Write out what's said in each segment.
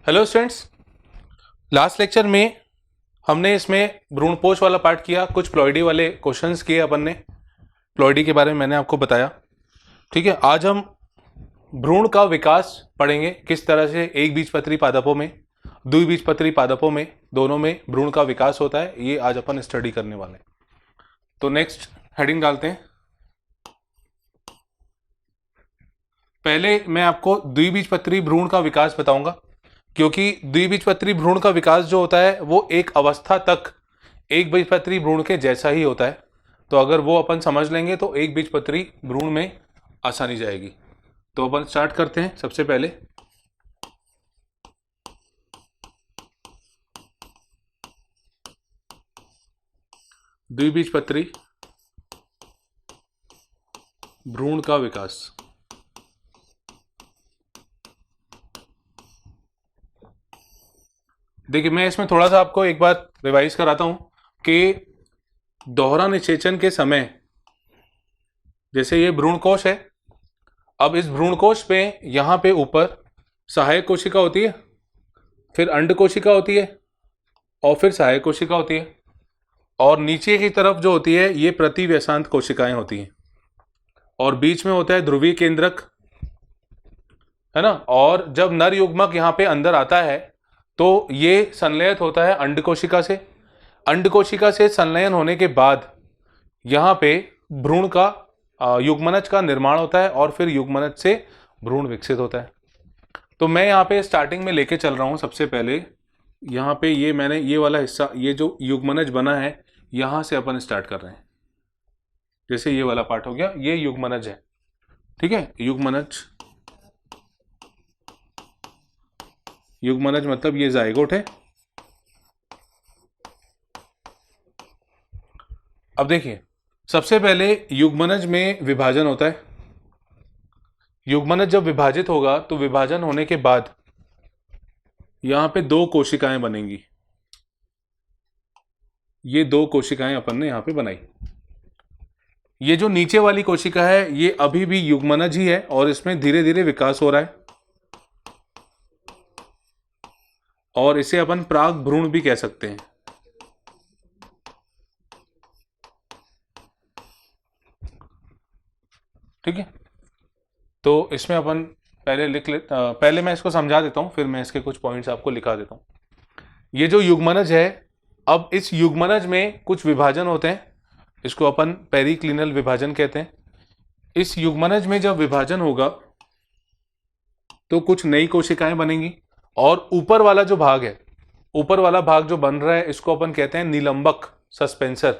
Hello students, last lecture में हमने इसमें भ्रूणपोष वाला पार्ट किया। कुछ प्लॉइडी वाले क्वेश्चंस किए अपन ने। प्लॉइडी के बारे में मैंने आपको बताया। ठीक है, आज हम भ्रूण का विकास पढ़ेंगे, किस तरह से एक बीजपत्री पादपों में, द्विबीजपत्री पादपों में, दोनों में भ्रूण का विकास होता है। ये आज अपन स्टडी करने वाले हैं। तो नेक्स्ट हेडिंग डालते हैं। पहले मैं आपको द्विबीजपत्री भ्रूण का विकास बताऊंगा, क्योंकि द्विबीजपत्री भ्रूण का विकास जो होता है वो एक अवस्था तक एक बीजपत्री भ्रूण के जैसा ही होता है। तो अगर वो अपन समझ लेंगे तो एक बीजपत्री भ्रूण में आसानी जाएगी। तो अपन स्टार्ट करते हैं। सबसे पहले द्विबीजपत्री भ्रूण का विकास। देखिए, मैं इसमें थोड़ा सा आपको एक बार रिवाइज कराता हूं कि दोहरा निषेचन के समय जैसे ये भ्रूणकोश है। अब इस भ्रूणकोश पे यहां पे ऊपर सहायक कोशिका होती है, फिर अंड कोशिका होती है और फिर सहायक कोशिका होती है, और नीचे की तरफ जो होती है ये प्रतिव्यसांत कोशिकाएं होती हैं, और बीच में होता है ध्रुवीय केंद्रक, है ना। और जब नर युग्मक यहाँ पे अंदर आता है तो ये संलयित होता है अंड कोशिका से। अंड कोशिका से संलयन होने के बाद यहाँ पे भ्रूण का युग्मनज का निर्माण होता है, और फिर युग्मनज से भ्रूण विकसित होता है। तो मैं यहाँ पे स्टार्टिंग में लेके चल रहा हूँ। सबसे पहले यहाँ पे ये मैंने ये वाला हिस्सा, ये जो युग्मनज बना है, यहाँ से अपन स्टार्ट कर रहे हैं। जैसे ये वाला पार्ट हो गया, ये युग्मनज है। ठीक है, युग्मनज, युग्मनज मतलब ये जाइगोट है। अब देखिए, सबसे पहले युग्मनज में विभाजन होता है। युग्मनज जब विभाजित होगा तो विभाजन होने के बाद यहां पे दो कोशिकाएं बनेंगी। ये दो कोशिकाएं अपन ने यहां पे बनाई। ये जो नीचे वाली कोशिका है ये अभी भी युग्मनज ही है, और इसमें धीरे धीरे विकास हो रहा है, और इसे अपन प्राग भ्रूण भी कह सकते हैं। ठीक है, तो इसमें अपन पहले मैं इसको समझा देता हूं, फिर मैं इसके कुछ पॉइंट्स आपको लिखा देता हूं। ये जो युग्मनज है, अब इस युग्मनज में कुछ विभाजन होते हैं, इसको अपन पेरिक्लिनल विभाजन कहते हैं। इस युग्मनज में जब विभाजन होगा तो कुछ नई कोशिकाएं बनेंगी, और ऊपर वाला जो भाग है, ऊपर वाला भाग जो बन रहा है, इसको अपन कहते हैं निलंबक सस्पेंसर।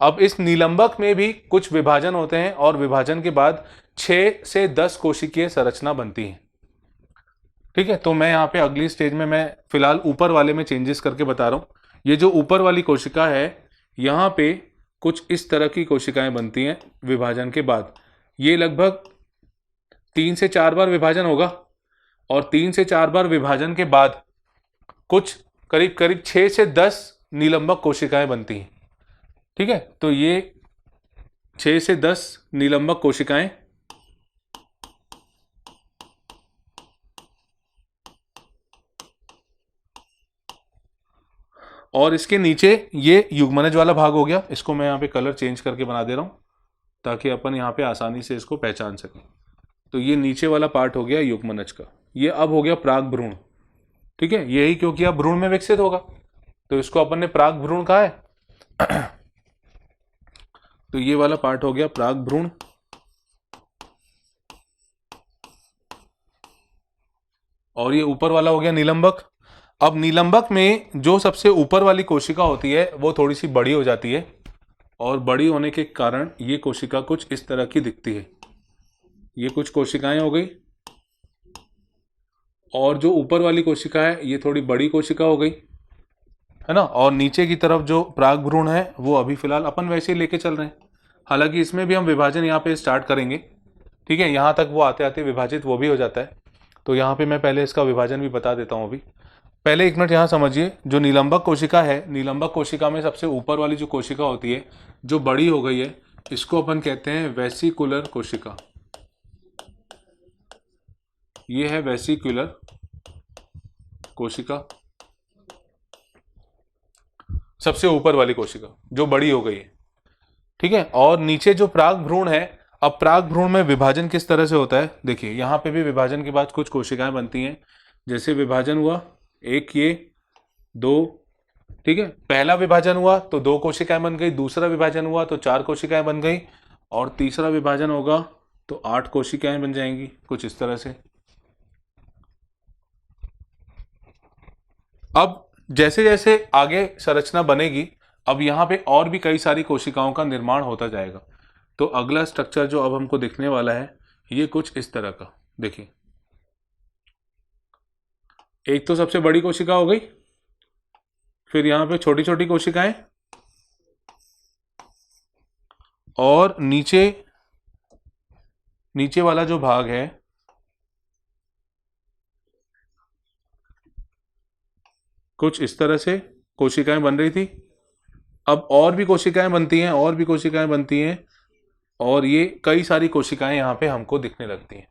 अब इस निलंबक में भी कुछ विभाजन होते हैं, और विभाजन के बाद 6 से 10 कोशिकीय संरचना बनती है। ठीक है, तो मैं यहाँ पे अगली स्टेज में मैं फिलहाल ऊपर वाले में चेंजेस करके बता रहा हूँ। ये जो ऊपर वाली कोशिका है, यहाँ पे कुछ इस तरह की कोशिकाएं बनती हैं विभाजन के बाद। ये लगभग 3 से 4 बार विभाजन होगा, और 3 से 4 बार विभाजन के बाद कुछ करीब करीब 6 से 10 निलंबक कोशिकाएं बनती हैं। ठीक है, तो ये 6 से 10 निलंबक कोशिकाएं, और इसके नीचे ये युग्मनज वाला भाग हो गया। इसको मैं यहाँ पे कलर चेंज करके बना दे रहा हूँ ताकि अपन यहाँ पे आसानी से इसको पहचान सकें। तो ये नीचे वाला पार्ट हो गया युग्मनज का। ये अब हो गया प्राग भ्रूण। ठीक है, यही क्योंकि अब भ्रूण में विकसित होगा, तो इसको अपन ने प्राग भ्रूण कहा है। तो ये वाला पार्ट हो गया प्राग भ्रूण, और ये ऊपर वाला हो गया निलंबक। अब निलंबक में जो सबसे ऊपर वाली कोशिका होती है वो थोड़ी सी बड़ी हो जाती है, और बड़ी होने के कारण ये कोशिका कुछ इस तरह की दिखती है। ये कुछ कोशिकाएं हो गई, और जो ऊपर वाली कोशिका है ये थोड़ी बड़ी कोशिका हो गई, है ना। और नीचे की तरफ जो प्राग भ्रूण है वो अभी फिलहाल अपन वैसे ही लेके चल रहे हैं। हालांकि इसमें भी हम विभाजन यहाँ पे स्टार्ट करेंगे। ठीक है, यहाँ तक वो आते आते विभाजित वो भी हो जाता है। तो यहाँ पे मैं पहले इसका विभाजन भी बता देता हूँ। अभी पहले एक मिनट यहाँ समझिए, जो निलंबक कोशिका है, निलंबक कोशिका में सबसे ऊपर वाली जो कोशिका होती है जो बड़ी हो गई है, इसको अपन कहते हैं वेसिकुलर कोशिका। ये है वेसिकुलर कोशिका, सबसे ऊपर वाली कोशिका जो बड़ी हो गई है, ठीक है। और नीचे जो पराग भ्रूण है, अब पराग भ्रूण में विभाजन किस तरह से होता है, देखिए यहां पे भी विभाजन के बाद कुछ कोशिकाएं बनती हैं। जैसे विभाजन हुआ, एक ये, दो, ठीक है। पहला विभाजन हुआ तो दो कोशिकाएं बन गई, दूसरा विभाजन हुआ तो चार कोशिकाएं बन गई, और तीसरा विभाजन होगा तो 8 कोशिकाएं बन जाएंगी, कुछ इस तरह से। अब जैसे जैसे आगे संरचना बनेगी, अब यहां पे और भी कई सारी कोशिकाओं का निर्माण होता जाएगा। तो अगला स्ट्रक्चर जो अब हमको दिखने वाला है, ये कुछ इस तरह का, देखिए एक तो सबसे बड़ी कोशिका हो गई, फिर यहां पे छोटी छोटी कोशिकाएं, और नीचे नीचे वाला जो भाग है, कुछ इस तरह से कोशिकाएं बन रही थी। अब और भी कोशिकाएं बनती हैं, और भी कोशिकाएं बनती हैं, और ये कई सारी कोशिकाएं यहां पे हमको दिखने लगती हैं।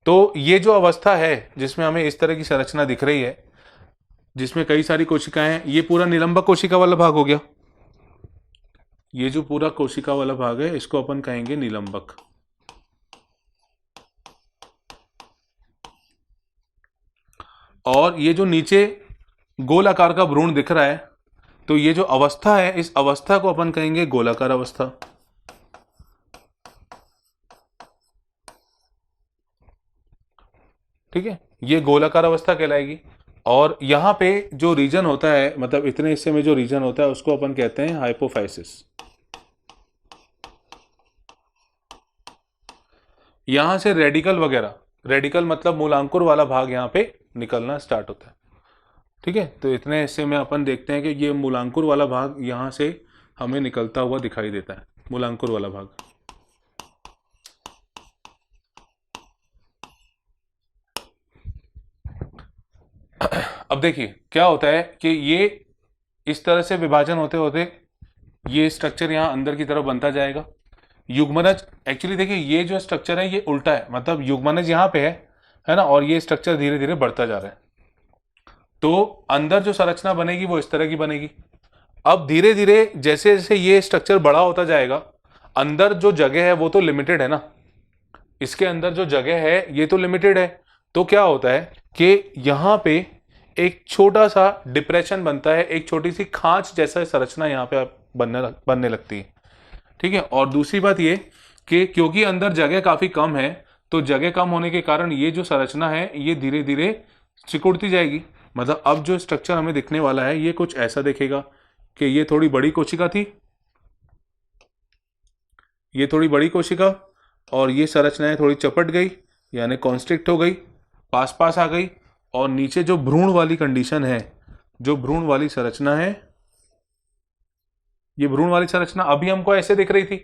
तो ये जो अवस्था है जिसमें हमें इस तरह की संरचना दिख रही है, जिसमें कई सारी कोशिकाएं हैं, ये पूरा निलंबक कोशिका वाला भाग हो गया। ये जो पूरा कोशिका वाला भाग है, इसको अपन कहेंगे निलंबक। और ये जो नीचे गोल आकार का भ्रूण दिख रहा है, तो ये जो अवस्था है, इस अवस्था को अपन कहेंगे गोलाकार अवस्था। ठीक है, ये गोलाकार अवस्था कहलाएगी। और यहां पे जो रीजन होता है, मतलब इतने हिस्से में जो रीजन होता है, उसको अपन कहते हैं हाइपोफाइसिस। यहां से रेडिकल वगैरह, रेडिकल मतलब मूलांकुर वाला भाग यहां पे निकलना स्टार्ट होता है। ठीक है, तो इतने हिस्से में अपन देखते हैं कि ये मूलांकुर वाला भाग यहां से हमें निकलता हुआ दिखाई देता है, मूलांकुर वाला भाग। अब देखिए क्या होता है कि ये इस तरह से विभाजन होते होते ये स्ट्रक्चर यहां अंदर की तरफ बनता जाएगा। युग्मनज, एक्चुअली देखिए ये जो स्ट्रक्चर है ये उल्टा है, मतलब युग्मनज यहां पे है ना, और ये स्ट्रक्चर धीरे धीरे बढ़ता जा रहा है। तो अंदर जो संरचना बनेगी वो इस तरह की बनेगी। अब धीरे धीरे जैसे जैसे ये स्ट्रक्चर बड़ा होता जाएगा, अंदर जो जगह है वो तो लिमिटेड है ना, इसके अंदर जो जगह है ये तो लिमिटेड है। तो क्या होता है कि यहां पे एक छोटा सा डिप्रेशन बनता है, एक छोटी सी खांच जैसा संरचना यहां पे बनने लगती है। ठीक है, और दूसरी बात ये कि क्योंकि अंदर जगह काफी कम है, तो जगह कम होने के कारण ये जो संरचना है ये धीरे धीरे सिकुड़ती जाएगी। मतलब अब जो स्ट्रक्चर हमें दिखने वाला है ये कुछ ऐसा दिखेगा कि ये थोड़ी बड़ी कोशिका थी, ये थोड़ी बड़ी कोशिका, और ये संरचनाएं थोड़ी चपट गई, यानी कॉन्स्ट्रिक्ट हो गई, पास पास आ गई, और नीचे जो भ्रूण वाली कंडीशन है, जो भ्रूण वाली संरचना है, ये भ्रूण वाली संरचना अभी हमको ऐसे दिख रही थी।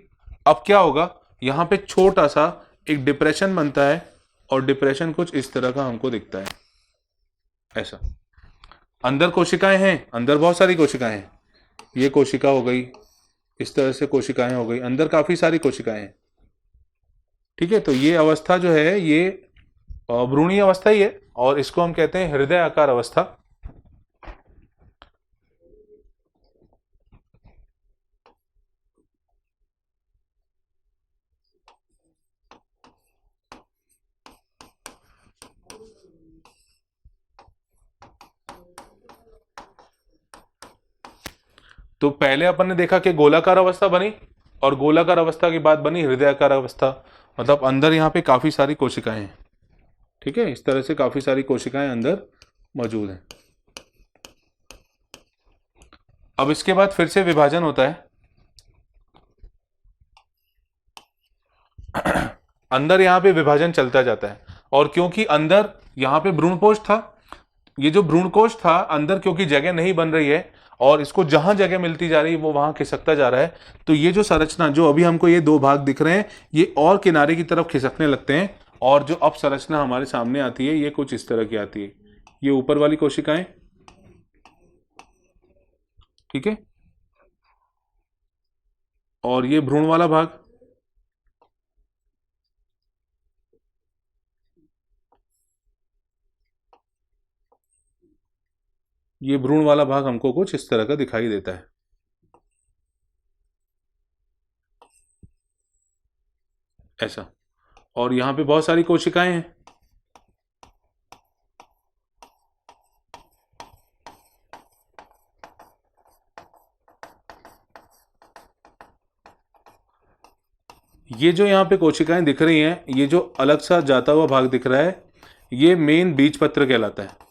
अब क्या होगा, यहां पे छोटा सा एक डिप्रेशन बनता है, और डिप्रेशन कुछ इस तरह का हमको दिखता है, ऐसा। अंदर कोशिकाएं हैं, अंदर बहुत सारी कोशिकाएं हैं, ये कोशिका हो गई, इस तरह से कोशिकाएं हो गई, अंदर काफी सारी कोशिकाएं हैं। ठीक है, तो ये अवस्था जो है ये भ्रूणीय अवस्था ही है, और इसको हम कहते हैं हृदय आकार अवस्था। तो पहले अपन ने देखा कि गोलाकार अवस्था बनी, और गोलाकार अवस्था के बाद बनी हृदयाकार अवस्था, मतलब अंदर यहाँ पे काफी सारी कोशिकाएं हैं। ठीक है, इस तरह से काफी सारी कोशिकाएं अंदर मौजूद हैं। अब इसके बाद फिर से विभाजन होता है। अंदर यहाँ पे विभाजन चलता जाता है, और क्योंकि अंदर यहाँ पे भ्रूणकोश था, ये जो भ्रूणकोश था अंदर क्योंकि जगह नहीं बन रही है, और इसको जहां जगह मिलती जा रही है वो वहां खिसकता जा रहा है, तो ये जो संरचना, जो अभी हमको ये दो भाग दिख रहे हैं, ये और किनारे की तरफ खिसकने लगते हैं, और जो अब संरचना हमारे सामने आती है ये कुछ इस तरह की आती है। ये ऊपर वाली कोशिकाएं, ठीक है, और ये भ्रूण वाला भाग। ये भ्रूण वाला भाग हमको कुछ इस तरह का दिखाई देता है। ऐसा। और यहां पे बहुत सारी कोशिकाएं हैं। ये जो यहाँ पे कोशिकाएं दिख रही हैं, ये जो अलग सा जाता हुआ भाग दिख रहा है, ये मेन बीजपत्र कहलाता है।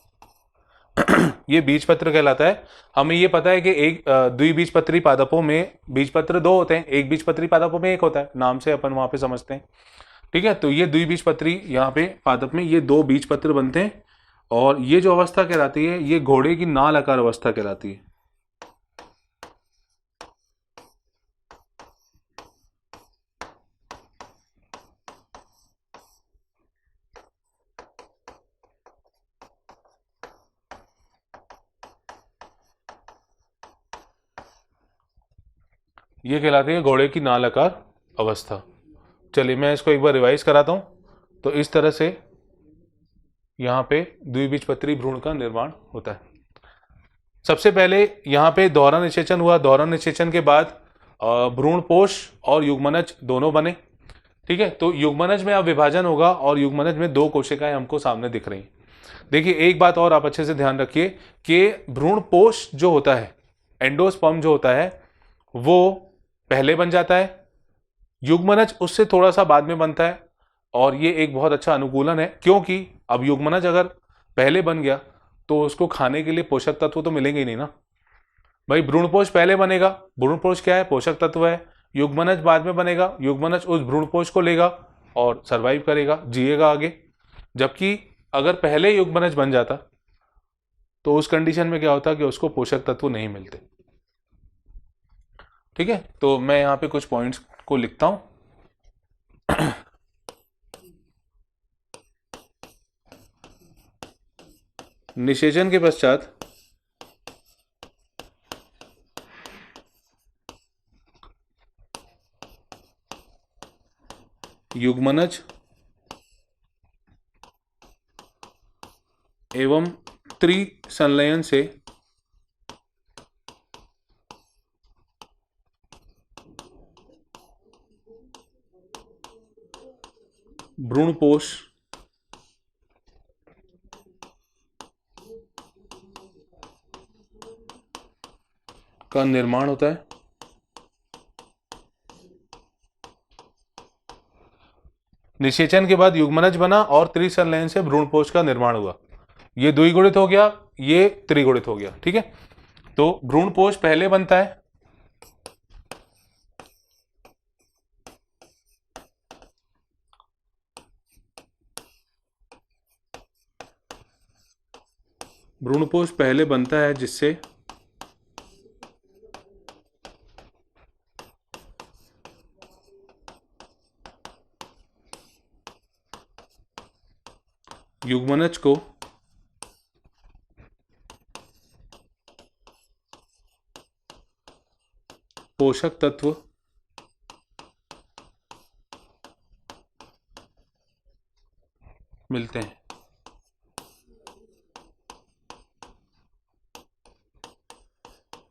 ये बीजपत्र कहलाता है। हमें ये पता है कि एक द्विबीजपत्री पादपों में बीजपत्र दो होते हैं, एक बीजपत्री पादपों में एक होता है, नाम से अपन वहां पे समझते हैं। ठीक है, तो ये द्विबीजपत्री यहाँ पे पादप में ये दो बीजपत्र बनते हैं, और ये जो अवस्था कहलाती है ये घोड़े की नाल आकार अवस्था कहलाती है। ये कहलाती है घोड़े की नाल आकार अवस्था। चलिए मैं इसको एक बार रिवाइज कराता हूं। तो इस तरह से यहाँ पे द्विबीजपत्री भ्रूण का निर्माण होता है। सबसे पहले यहाँ पे दोहरा निषेचन हुआ। दोहरा निषेचन के बाद भ्रूणपोष और युग्मनज दोनों बने। ठीक है, तो युग्मनज में अब विभाजन होगा और युग्मनज में दो कोशिकाएं हमको सामने दिख रही हैं। देखिए एक बात और आप अच्छे से ध्यान रखिए कि भ्रूणपोष जो होता है, एंडोस्पर्म जो होता है, वो पहले बन जाता है, युग्मनज उससे थोड़ा सा बाद में बनता है। और ये एक बहुत अच्छा अनुकूलन है, क्योंकि अब युग्मनज अगर पहले बन गया तो उसको खाने के लिए पोषक तत्व तो मिलेंगे ही नहीं ना भाई। भ्रूणपोष पहले बनेगा, भ्रूणपोष क्या है, पोषक तत्व है। युग्मनज बाद में बनेगा, युग्मनज उस भ्रूणपोष को लेगा और सरवाइव करेगा, जिएगा आगे। जबकि अगर पहले युग्मनज बन जाता तो उस कंडीशन में क्या होता कि उसको पोषक तत्व नहीं मिलते। ठीक है, तो मैं यहां पे कुछ पॉइंट्स को लिखता हूं। निषेचन के पश्चात युग्मनज एवं त्रिसंलयन से भ्रूणपोष का निर्माण होता है। निषेचन के बाद युग्मनज बना और त्रिसंलयन से भ्रूणपोष का निर्माण हुआ। ये द्विगुणित हो गया, ये त्रिगुणित हो गया। ठीक है, तो भ्रूणपोष पहले बनता है, भ्रूणपोष पहले बनता है जिससे युग्मनज को पोषक तत्व मिलते हैं।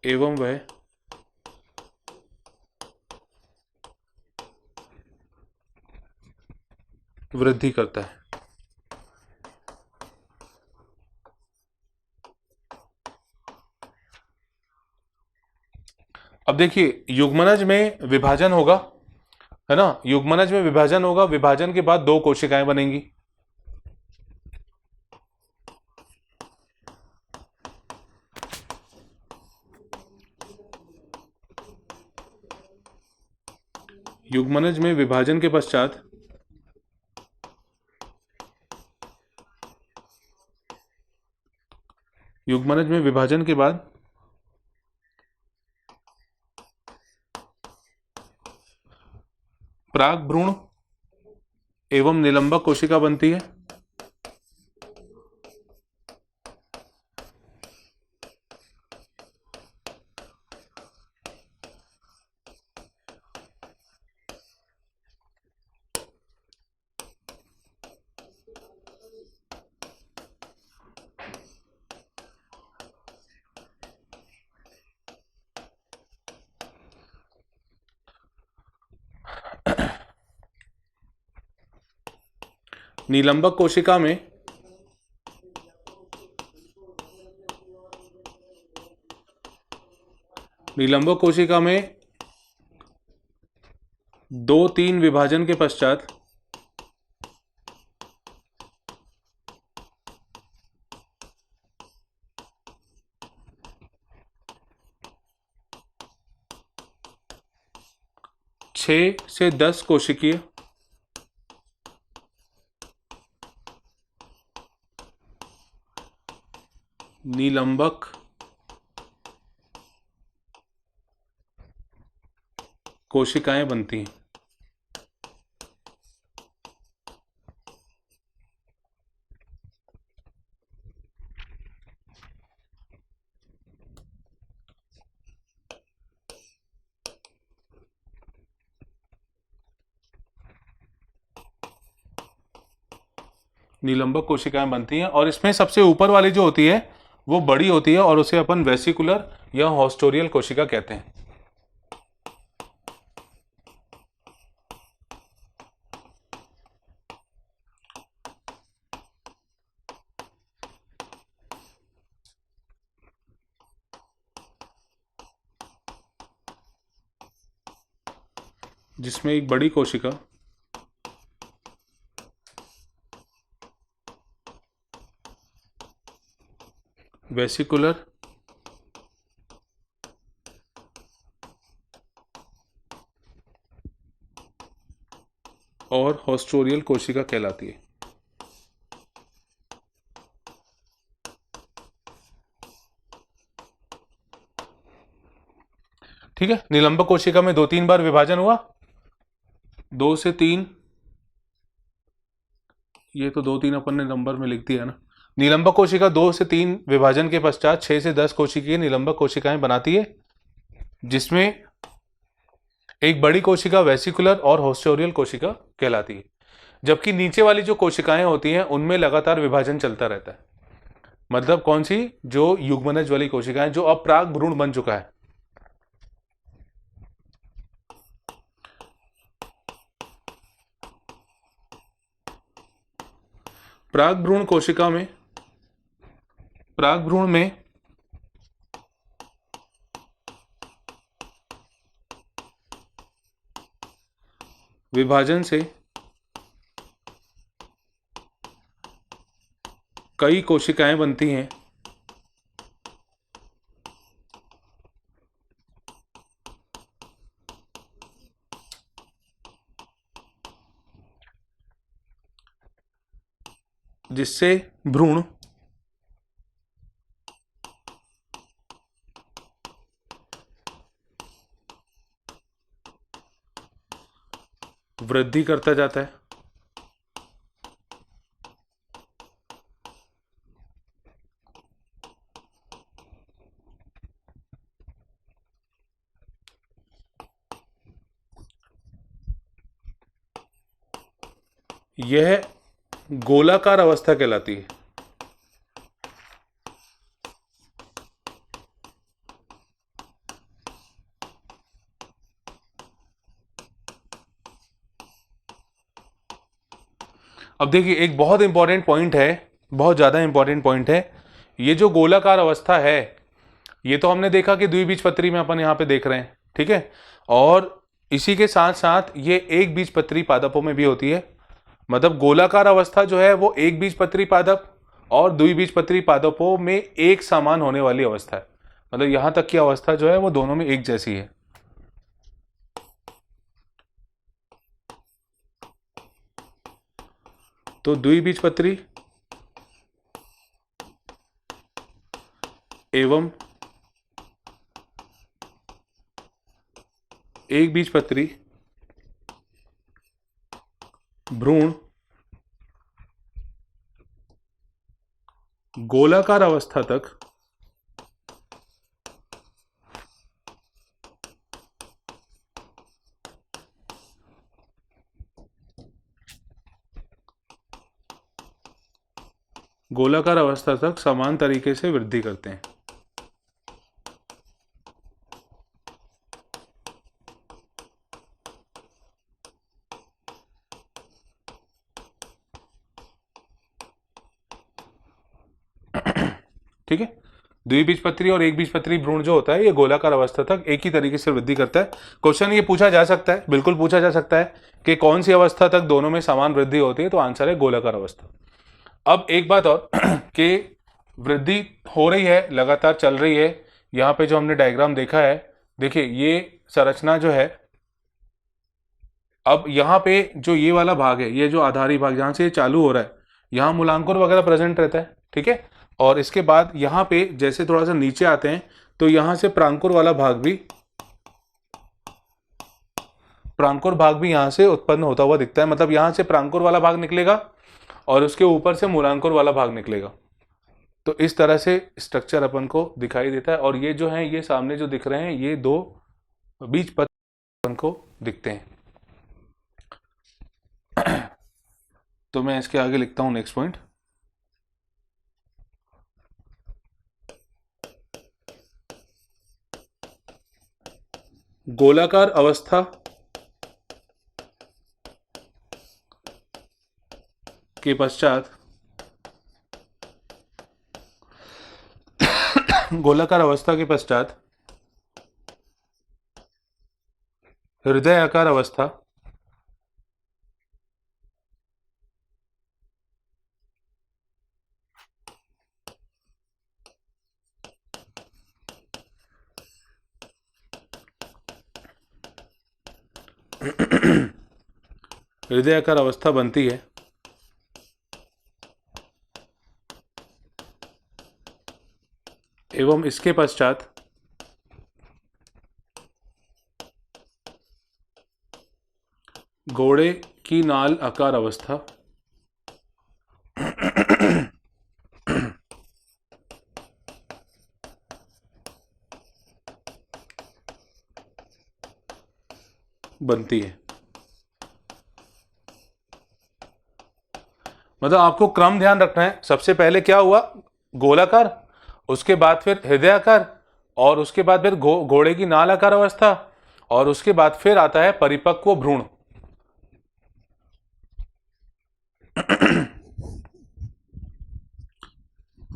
एवं वह वृद्धि करता है। अब देखिए युग्मनज में विभाजन होगा, है ना। युग्मनज में विभाजन होगा, विभाजन के बाद दो कोशिकाएं बनेंगी। युग्मनज में विभाजन के पश्चात युग्मनज में विभाजन के बाद प्राग भ्रूण एवं निलंबक कोशिका बनती है। निलंबक कोशिका में दो तीन विभाजन के पश्चात छह से 10 कोशिकीय निलंबक कोशिकाएं बनती हैं। निलंबक कोशिकाएं बनती हैं और इसमें सबसे ऊपर वाली जो होती है वो बड़ी होती है और उसे अपन वेसिकुलर या हॉस्टोरियल कोशिका कहते हैं। जिसमें एक बड़ी कोशिका वेसिकुलर और हॉस्टोरियल कोशिका कहलाती है। ठीक है, निलंबक कोशिका में 2-3 बार विभाजन हुआ, 2 से 3, ये तो 2-3 अपन ने नंबर में लिख दिया ना। निलंबक कोशिका 2 से 3 विभाजन के पश्चात 6 से 10 कोशिकीय निलंबक कोशिकाएं बनाती है, जिसमें एक बड़ी कोशिका वेसिकुलर और हॉस्टोरियल कोशिका कहलाती है। जबकि नीचे वाली जो कोशिकाएं होती हैं उनमें लगातार विभाजन चलता रहता है। मतलब कौन सी? जो युग्मनज वाली कोशिकाएं, जो अब प्राग भ्रूण बन चुका है। प्राग भ्रूण कोशिका में, प्राग भ्रूण में विभाजन से कई कोशिकाएं बनती हैं, जिससे भ्रूण वृद्धि करता जाता है। यह गोलाकार अवस्था कहलाती है। अब देखिए, एक बहुत इंपॉर्टेंट पॉइंट है, बहुत ज्यादा इंपॉर्टेंट पॉइंट है। ये जो गोलाकार अवस्था है, ये तो हमने देखा कि द्विबीजपत्री में अपन यहां पे देख रहे हैं, ठीक है। और इसी के साथ साथ ये एक बीजपत्री पादपों में भी होती है। मतलब गोलाकार अवस्था जो है वो एक बीजपत्री पादप और द्विबीजपत्री पादपों में एक समान होने वाली अवस्था है। मतलब यहां तक की अवस्था जो है वो दोनों में एक जैसी है। तो द्विबीजपत्री एवं एक बीजपत्री भ्रूण गोलाकार अवस्था तक समान तरीके से वृद्धि करते हैं। ठीक है, द्विबीजपत्री और एक बीजपत्री भ्रूण जो होता है ये गोलाकार अवस्था तक एक ही तरीके से वृद्धि करता है। क्वेश्चन ये पूछा जा सकता है, बिल्कुल पूछा जा सकता है कि कौन सी अवस्था तक दोनों में समान वृद्धि होती है, तो आंसर है गोलाकार अवस्था। अब एक बात और कि वृद्धि हो रही है, लगातार चल रही है। यहाँ पे जो हमने डायग्राम देखा है, देखिए ये संरचना जो है, अब यहाँ पे जो ये वाला भाग है, ये जो आधारी भाग जहाँ से ये चालू हो रहा है, यहाँ मूलांकुर वगैरह प्रेजेंट रहता है, ठीक है। और इसके बाद यहाँ पे जैसे थोड़ा सा नीचे आते हैं तो यहाँ से प्रांकुर वाला भाग भी यहाँ से उत्पन्न होता हुआ दिखता है। मतलब यहाँ से प्रांकुर वाला भाग निकलेगा और उसके ऊपर से मूलांकुर वाला भाग निकलेगा। तो इस तरह से स्ट्रक्चर अपन को दिखाई देता है। और ये जो है, ये सामने जो दिख रहे हैं, ये दो बीजपत्र अपन को दिखते हैं। तो मैं इसके आगे लिखता हूं नेक्स्ट पॉइंट। गोलाकार अवस्था के पश्चात हृदयाकार अवस्था हृदयाकार अवस्था बनती है एवं इसके पश्चात घोड़े की नाल आकार अवस्था बनती है। मतलब आपको क्रम ध्यान रखना है। सबसे पहले क्या हुआ, गोलाकार, उसके बाद फिर हृदयाकार, और उसके बाद फिर घोड़े की नाल आकार अवस्था, और उसके बाद फिर आता है परिपक्व भ्रूण।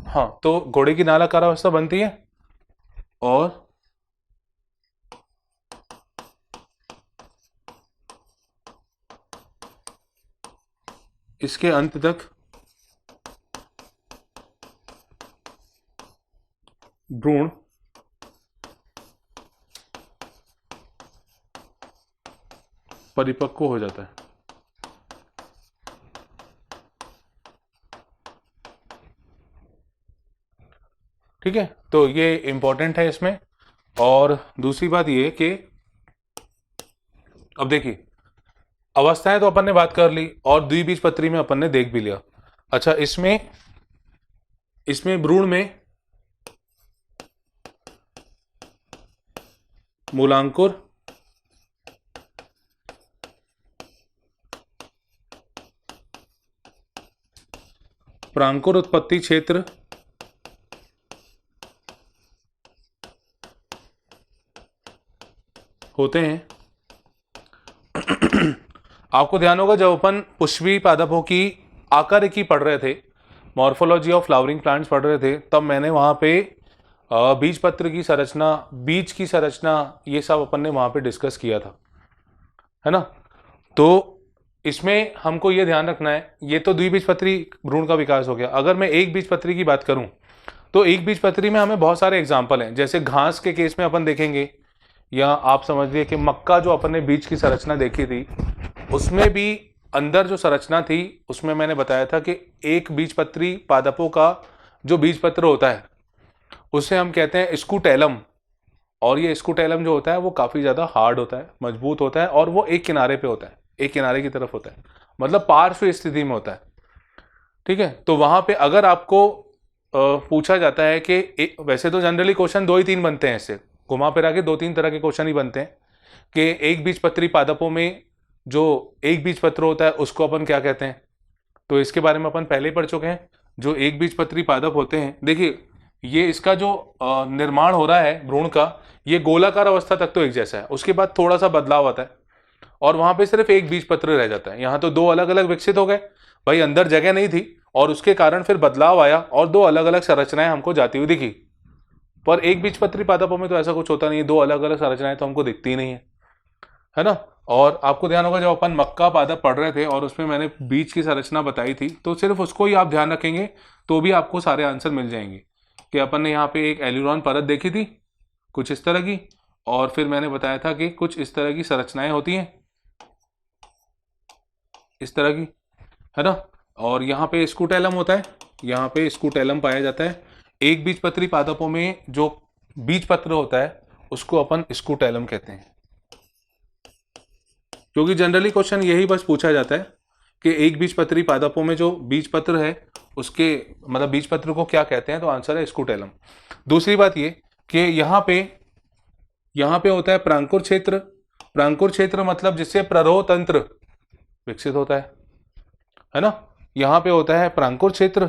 हाँ, तो घोड़े की नाल आकार अवस्था बनती है और इसके अंत तक भ्रूण परिपक्व हो जाता है। ठीक है, तो ये इंपॉर्टेंट है इसमें। और दूसरी बात ये कि अब देखिए, अवस्थाएं तो अपन ने बात कर ली और द्विबीजपत्री में अपन ने देख भी लिया। अच्छा, इसमें भ्रूण में मूलांकुर, प्रांकुर उत्पत्ति क्षेत्र, होते हैं। आपको ध्यान होगा जब अपन पुष्पी पादपों की आकारिकी पढ़ रहे थे, मॉर्फोलॉजी ऑफ फ्लावरिंग प्लांट्स पढ़ रहे थे, तब मैंने वहां पे बीजपत्र की संरचना, बीज की संरचना, ये सब अपन ने वहां पे डिस्कस किया था, है ना। तो इसमें हमको ये ध्यान रखना है, ये तो द्विबीजपत्री भ्रूण का विकास हो गया। अगर मैं एक बीजपत्री की बात करूं तो एक बीजपत्री में हमें बहुत सारे एग्जाम्पल हैं। जैसे घास के केस में अपन देखेंगे, या आप समझिए कि मक्का जो अपन ने बीज की संरचना देखी थी, उसमें भी अंदर जो संरचना थी उसमें मैंने बताया था कि एक बीजपत्री पादपों का जो बीजपत्र होता है उसे हम कहते हैं स्कूटेलम। और ये स्कूटेलम जो होता है वो काफी ज्यादा हार्ड होता है, मजबूत होता है, और वो एक किनारे पे होता है, एक किनारे की तरफ होता है, मतलब पार्श्व स्थिति में होता है। ठीक है, तो वहां पे अगर आपको पूछा जाता है कि वैसे तो जनरली क्वेश्चन 2 ही 3 बनते हैं, इससे घुमा फिरा के 2-3 तरह के क्वेश्चन ही बनते हैं कि एक बीजपत्री पादपों में जो एक बीजपत्र होता है उसको अपन क्या कहते हैं। तो इसके बारे में अपन पहले ही पढ़ चुके हैं। जो एक बीजपत्री पादप होते हैं, देखिए ये इसका जो निर्माण हो रहा है भ्रूण का, ये गोलाकार अवस्था तक तो एक जैसा है, उसके बाद थोड़ा सा बदलाव आता है और वहां पे सिर्फ एक बीजपत्र रह जाता है। यहाँ तो 2 अलग अलग विकसित हो गए भाई, अंदर जगह नहीं थी और उसके कारण फिर बदलाव आया और दो अलग अलग संरचनाएं हमको जाती हुई दिखी। पर एक बीजपत्री पादपों में तो ऐसा कुछ होता नहीं है, दो अलग अलग संरचनाएं तो हमको दिखती ही नहीं है ना। और आपको ध्यान होगा जब अपन मक्का पादप पढ़ रहे थे और उसमें मैंने बीज की संरचना बताई थी, तो सिर्फ उसको ही आप ध्यान रखेंगे तो भी आपको सारे आंसर मिल जाएंगे। कि अपन ने यहाँ पे एक एल्यूरॉन परत देखी थी कुछ इस तरह की, और फिर मैंने बताया था कि कुछ इस तरह की संरचनाएं होती हैं, इस तरह की, है ना। और यहाँ पे स्कूटेलम होता है, यहाँ पे स्कूटेलम पाया जाता है। एक बीजपत्री पादपों में जो बीज पत्र होता है उसको अपन स्कूटेलम कहते हैं, क्योंकि जनरली क्वेश्चन यही बस पूछा जाता है कि एक बीजपत्री पादपों में जो बीज पत्र है उसके मतलब बीज पत्र को क्या कहते हैं, तो आंसर है स्कूटेलम। दूसरी बात ये कि यहाँ पे होता है प्रांकुर क्षेत्र। प्रांकुर क्षेत्र मतलब जिससे प्ररोह तंत्र विकसित होता है ना। यहाँ पे होता है प्रांकुर क्षेत्र,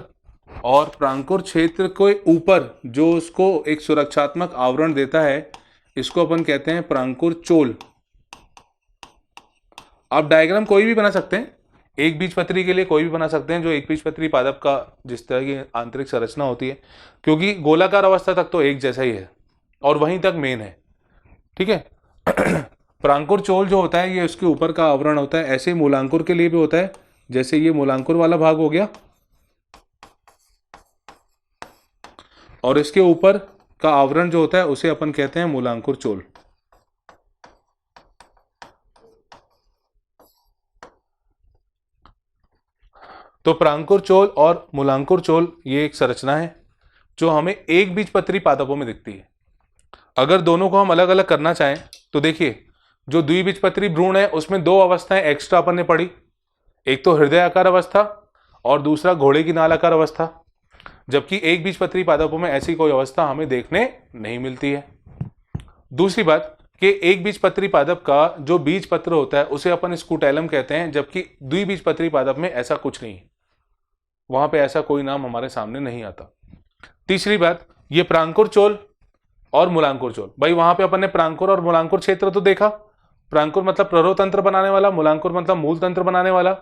और प्रांकुर क्षेत्र के ऊपर जो उसको एक सुरक्षात्मक आवरण देता है इसको अपन कहते हैं प्रांकुर चोल। आप डायग्राम कोई भी बना सकते हैं, एक बीजपत्री के लिए कोई भी बना सकते हैं जो एक बीजपत्री पादप का जिस तरह की आंतरिक संरचना होती है, क्योंकि गोलाकार अवस्था तक तो एक जैसा ही है और वहीं तक मेन है, ठीक है। प्रांकुर चोल जो होता है ये उसके ऊपर का आवरण होता है। ऐसे मूलांकुर के लिए भी होता है, जैसे ये मूलांकुर वाला भाग हो गया और इसके ऊपर का आवरण जो होता है उसे अपन कहते हैं मूलांकुर चोल। तो प्रांकुर चोल और मूलांकुर चोल ये एक संरचना है जो हमें एक बीजपत्री पादपों में दिखती है। अगर दोनों को हम अलग अलग करना चाहें तो देखिए, जो द्विबीजपत्री भ्रूण है उसमें दो अवस्थाएं एक्स्ट्रा अपन ने पढ़ी, एक तो हृदय आकार अवस्था और दूसरा घोड़े की नाल आकार अवस्था, जबकि एक बीजपत्री पादपों में ऐसी कोई अवस्था हमें देखने नहीं मिलती है। दूसरी बात कि एक बीजपत्री पादप का जो बीज पत्र होता है उसे अपन स्कूटेलम कहते हैं, जबकि द्विबीजपत्री पादप में ऐसा कुछ नहीं है, वहां पे ऐसा कोई नाम हमारे सामने नहीं आता। तीसरी बात, ये प्रांकुर चोल और मूलांकुर चोल, भाई वहां पे अपन ने प्रांकुर और मूलांकुर क्षेत्र तो देखा, प्रांकुर मतलब प्ररोह तंत्र बनाने वाला, मूलांकुर मतलब मूल तंत्र बनाने वाला,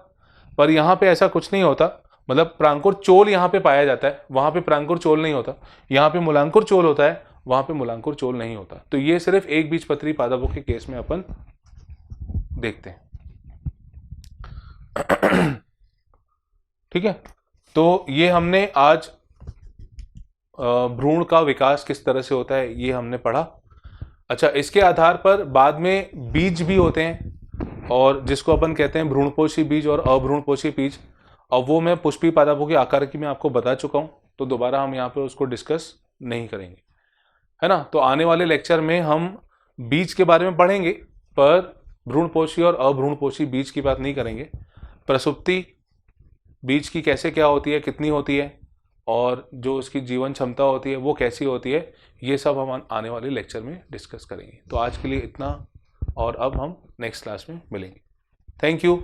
पर यहाँ पे ऐसा कुछ नहीं होता। मतलब प्रांकुर चोल यहाँ पे पाया जाता है, वहां पे प्रांकुर चोल नहीं होता। यहाँ पे मूलांकुर चोल होता है, वहां पे मूलांकुर चोल नहीं होता। तो ये सिर्फ एक बीजपत्री पादपों के केस में अपन देखते हैं। ठीक है, तो ये हमने आज भ्रूण का विकास किस तरह से होता है ये हमने पढ़ा। अच्छा, इसके आधार पर बाद में बीज भी होते हैं और जिसको अपन कहते हैं भ्रूणपोषी बीज और अभ्रूणपोषी बीज। अब वो मैं पुष्पी पादपों के आकार की मैं आपको बता चुका हूं, तो दोबारा हम यहाँ पे उसको डिस्कस नहीं करेंगे, है ना। तो आने वाले लेक्चर में हम बीज के बारे में पढ़ेंगे, पर भ्रूणपोषी और अभ्रूणपोषी बीज की बात नहीं करेंगे। प्रसुप्ति बीज की कैसे क्या होती है, कितनी होती है, और जो उसकी जीवन क्षमता होती है वो कैसी होती है, ये सब हम आने वाले लेक्चर में डिस्कस करेंगे। तो आज के लिए इतना, और अब हम नेक्स्ट क्लास में मिलेंगे। Thank you.